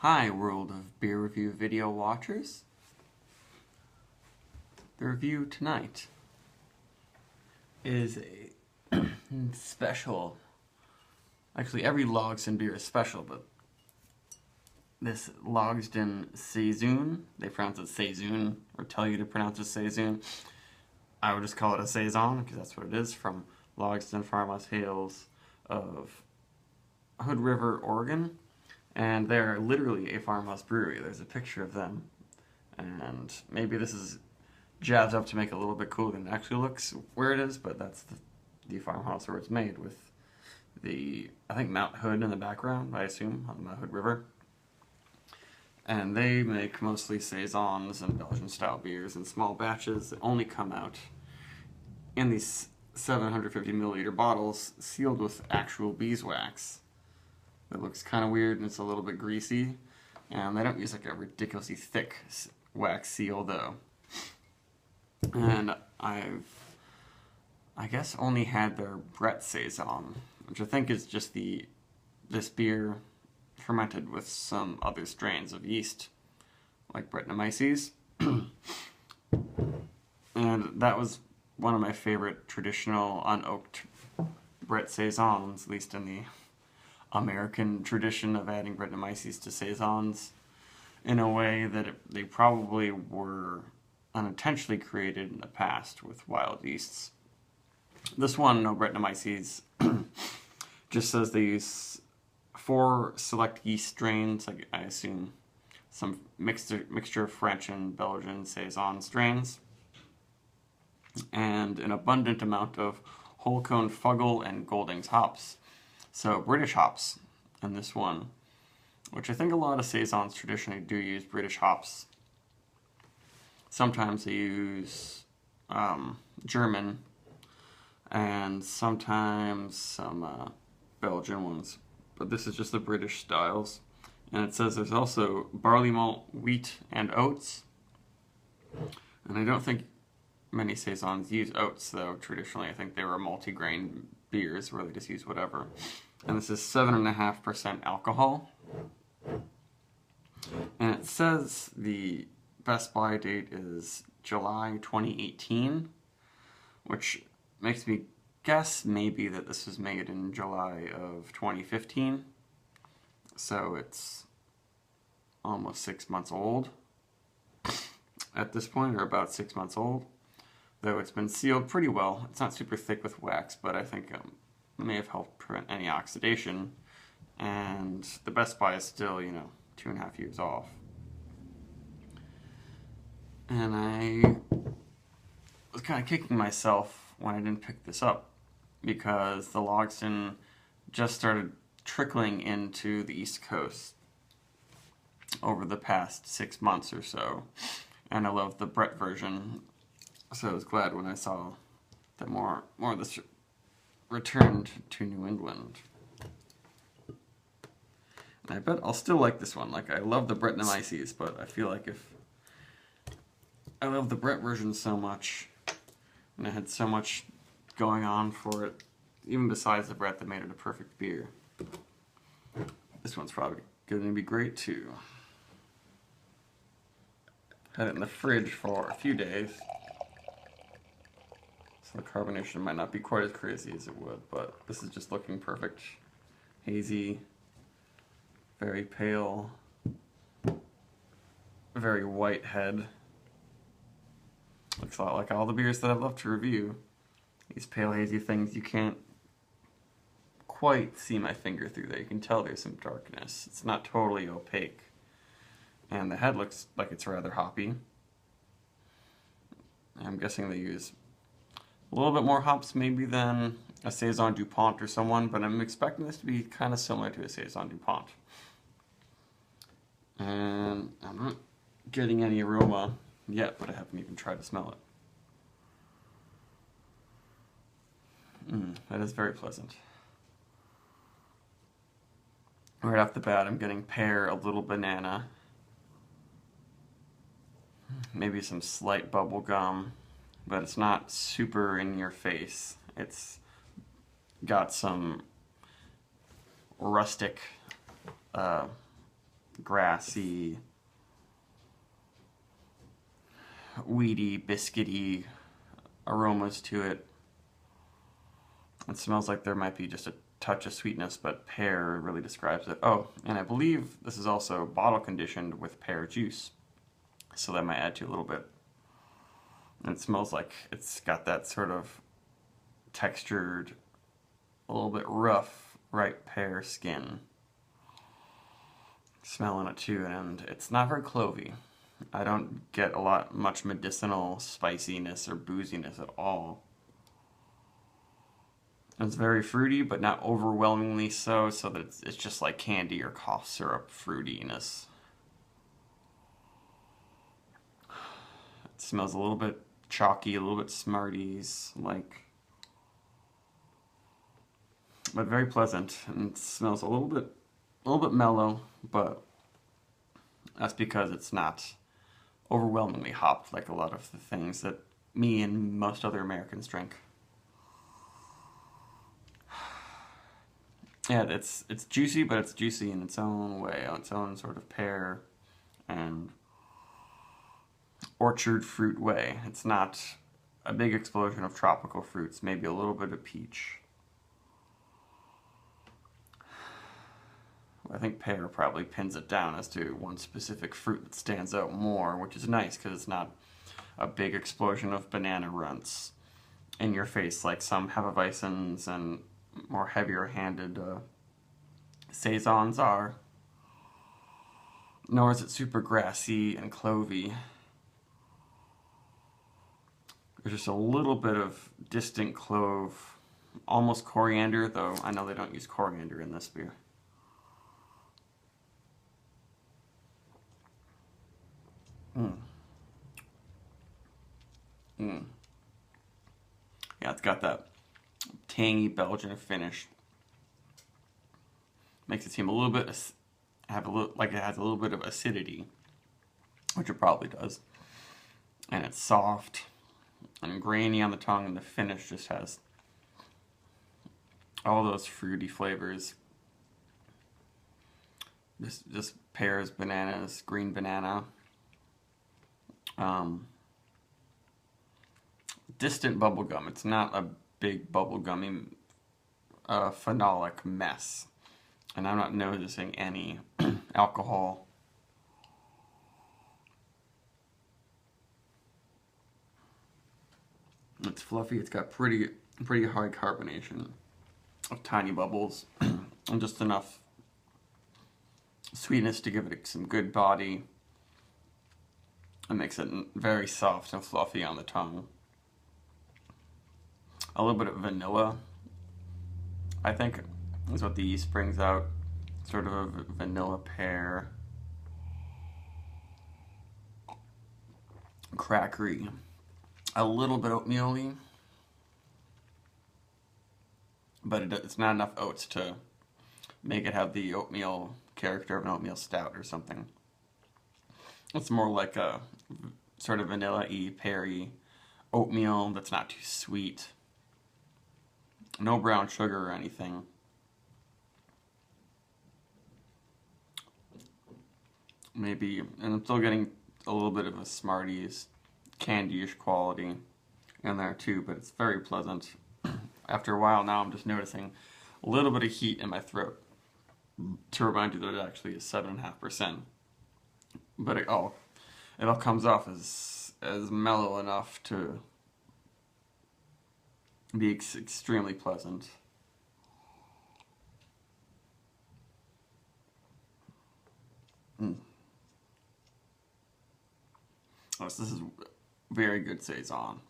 Hi, world of beer review video watchers. The review tonight is a special. Actually, every Logsdon beer is special, but this Logsdon Seizoen, they pronounce it Seizoen, or tell you to pronounce it Seizoen. I would just call it a Saison, because that's what it is, from Logsdon Farmhouse Ales of Hood River, Oregon. And they're literally a farmhouse brewery. There's a picture of them. And maybe this is jazzed up to make it a little bit cooler than it actually looks where it is, but that's the farmhouse where it's made, with I think Mount Hood in the background, I assume, on the Mount Hood River. And they make mostly Saisons and Belgian-style beers in small batches that only come out in these 750 milliliter bottles sealed with actual beeswax. It looks kind of weird and it's a little bit greasy, and they don't use like a ridiculously thick wax seal though. And I guess only had their Brett Saison, which I think is just this beer fermented with some other strains of yeast, like Brettanomyces. And that was one of my favorite traditional unoaked Brett Saisons, at least in the American tradition of adding Brettanomyces to Saisons, in a way that they probably were unintentionally created in the past with wild yeasts. This one, no Brettanomyces, just says they use 4 select yeast strains, I assume some mixture of French and Belgian Saison strains, and an abundant amount of whole cone Fuggle and Goldings hops. So British hops in this one, which I think a lot of Saisons traditionally do use British hops. Sometimes they use German, and sometimes some Belgian ones. But this is just the British styles. And it says there's also barley malt, wheat, and oats. And I don't think many Saisons use oats, though. Traditionally, I think they were multi-grain beers where they just use whatever. And this is 7.5% alcohol. And it says the best buy date is July 2018, which makes me guess maybe that this was made in July of 2015. So it's almost 6 months old at this point, or about 6 months old. Though it's been sealed pretty well. It's not super thick with wax, but I think it may have helped prevent any oxidation. And the best buy is still, 2.5 years off. And I was kind of kicking myself when I didn't pick this up, because the Logsdon just started trickling into the East Coast over the past 6 months or so. And I love the Brett version. So I was glad when I saw that more of this returned to New England. And I bet I'll still like this one. Like, I love the Brettanomyces, but I feel like if I love the Brett version so much, and I had so much going on for it, even besides the Brett that made it a perfect beer, this one's probably going to be great too. Had it in the fridge for a few days, so the carbonation might not be quite as crazy as it would, but this is just looking perfect. Hazy, very pale, very white head. Looks a lot like all the beers that I love to review. These pale, hazy things you can't quite see my finger through there. You can tell there's some darkness. It's not totally opaque. And the head looks like it's rather hoppy. I'm guessing they use a little bit more hops maybe than a Saison DuPont or someone, but I'm expecting this to be kind of similar to a Saison DuPont. And I'm not getting any aroma yet, but I haven't even tried to smell it. That is very pleasant. Right off the bat, I'm getting pear, a little banana, maybe some slight bubble gum, but it's not super in your face. It's got some rustic grassy, weedy, biscuity aromas to it. It smells like there might be just a touch of sweetness, but pear really describes it. Oh, and I believe this is also bottle conditioned with pear juice, so that might add to a little bit. And it smells like it's got that sort of textured, a little bit rough, ripe pear skin. Smelling it too, and it's not very clovey. I don't get much medicinal spiciness or booziness at all. It's very fruity, but not overwhelmingly so that it's just like candy or cough syrup fruitiness. It smells a little bit chalky, a little bit Smarties, like, but very pleasant, and it smells a little bit mellow, but that's because it's not overwhelmingly hopped like a lot of the things that me and most other Americans drink. Yeah, it's juicy, but it's juicy in its own way, its own sort of pear and orchard fruit way. It's not a big explosion of tropical fruits, maybe a little bit of peach. I think pear probably pins it down as to one specific fruit that stands out more, which is nice because it's not a big explosion of banana runts in your face like some Hefeweizens and more heavier-handed Saisons are. Nor is it super grassy and clovey. There's just a little bit of distant clove, almost coriander, though I know they don't use coriander in this beer. Yeah, it's got that tangy Belgian finish. Makes it seem a little bit like it has a little bit of acidity, which it probably does. And it's soft and grainy on the tongue, and the finish just has all those fruity flavors. Just pears, bananas, green banana. Distant bubblegum. It's not a big bubblegummy phenolic mess. And I'm not noticing any alcohol. It's fluffy. It's got pretty high carbonation of tiny bubbles and just enough sweetness to give it some good body. It makes it very soft and fluffy on the tongue. A little bit of vanilla, I think, is what the yeast brings out. Sort of a vanilla pear. Crackery. A little bit oatmeal-y. But it's not enough oats to make it have the oatmeal character of an oatmeal stout or something. It's more like a sort of vanilla-y, peary oatmeal that's not too sweet. No brown sugar or anything. Maybe, and I'm still getting a little bit of a Smarties, candy-ish quality in there too, but it's very pleasant. After a while now, I'm just noticing a little bit of heat in my throat to remind you that it actually is 7.5%. But it all comes off as mellow enough to be extremely pleasant. This is very good Saison.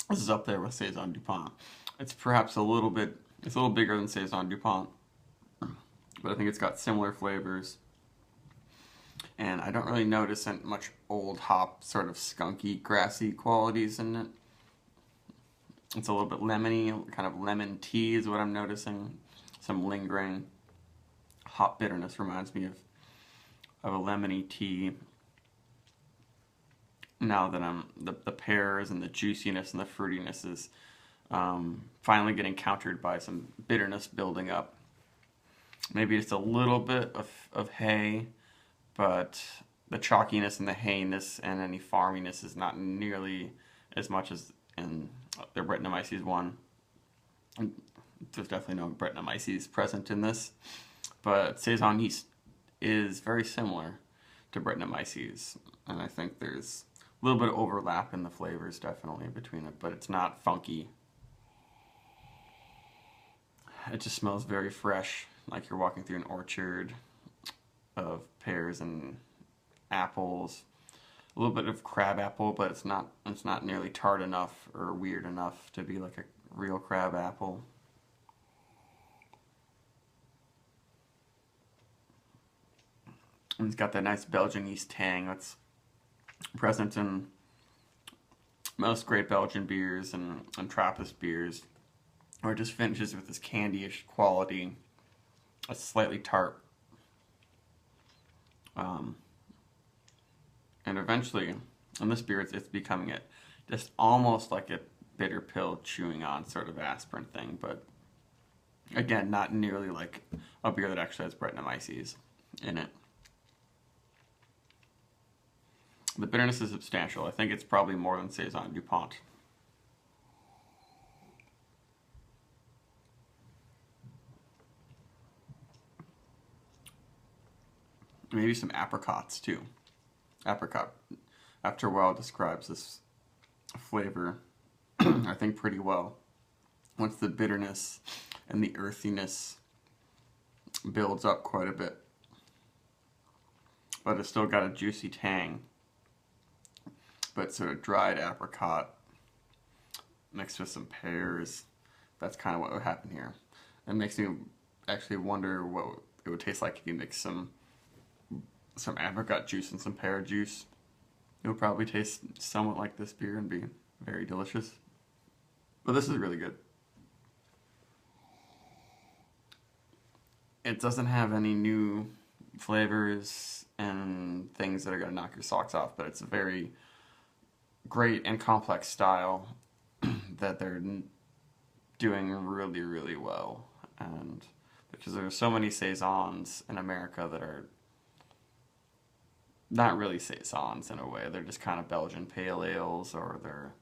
This is up there with Saison DuPont. It's perhaps it's a little bigger than Saison DuPont, but I think it's got similar flavors. And I don't really notice much old hop, sort of skunky, grassy qualities in it. It's a little bit lemony, kind of lemon tea is what I'm noticing. Some lingering hop bitterness reminds me of a lemony tea. Now that the pears and the juiciness and the fruitiness is finally getting countered by some bitterness building up. maybe just a little bit of hay, but the chalkiness and the hayness and any farminess is not nearly as much as in the Brettanomyces one. There's definitely no Brettanomyces present in this, but Saison yeast is very similar to Brettanomyces, and I think there's a little bit of overlap in the flavors definitely between it, but it's not funky. It just smells very fresh, like you're walking through an orchard of pears and apples. A little bit of crab apple, but it's not nearly tart enough or weird enough to be like a real crab apple. And it's got that nice Belgian yeast tang that's present in most great Belgian beers and Trappist beers, or it just finishes with this candy-ish quality. It's slightly tart. And eventually, in this beer, it's becoming just almost like a bitter pill chewing on sort of aspirin thing, but again, not nearly like a beer that actually has Brettanomyces in it. The bitterness is substantial. I think it's probably more than Saison DuPont. Maybe some apricots too. Apricot, after a while, describes this flavor, I think, pretty well. Once the bitterness and the earthiness builds up quite a bit, but it's still got a juicy tang, but sort of dried apricot mixed with some pears. That's kind of what would happen here. It makes me actually wonder what it would taste like if you mix some apricot juice and some pear juice. It would probably taste somewhat like this beer and be very delicious. But this is really good. It doesn't have any new flavors and things that are going to knock your socks off, but it's a very great and complex style that they're doing really, really well. And because there are so many Saisons in America that are not really Saisons in a way. They're just kind of Belgian pale ales, or they're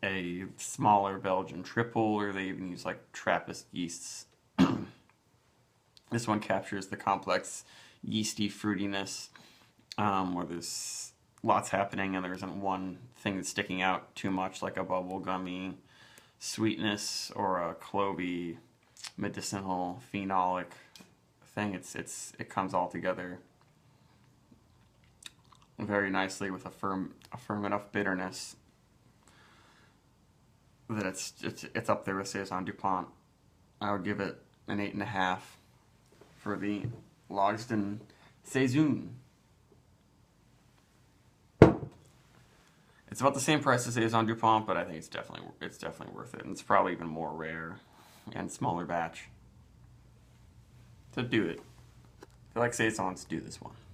a smaller Belgian triple, or they even use like Trappist yeasts. This one captures the complex yeasty fruitiness, where there's lots happening and there isn't one thing that's sticking out too much, like a bubblegummy sweetness or a clovey medicinal phenolic thing. It comes all together very nicely with a firm enough bitterness that it's up there with Saison DuPont. I would give it an 8.5 for the Logsdon Seizoen. It's about the same price as Saison DuPont, but I think it's definitely worth it, and it's probably even more rare and smaller batch. So do it. If you like Saisons, do this one.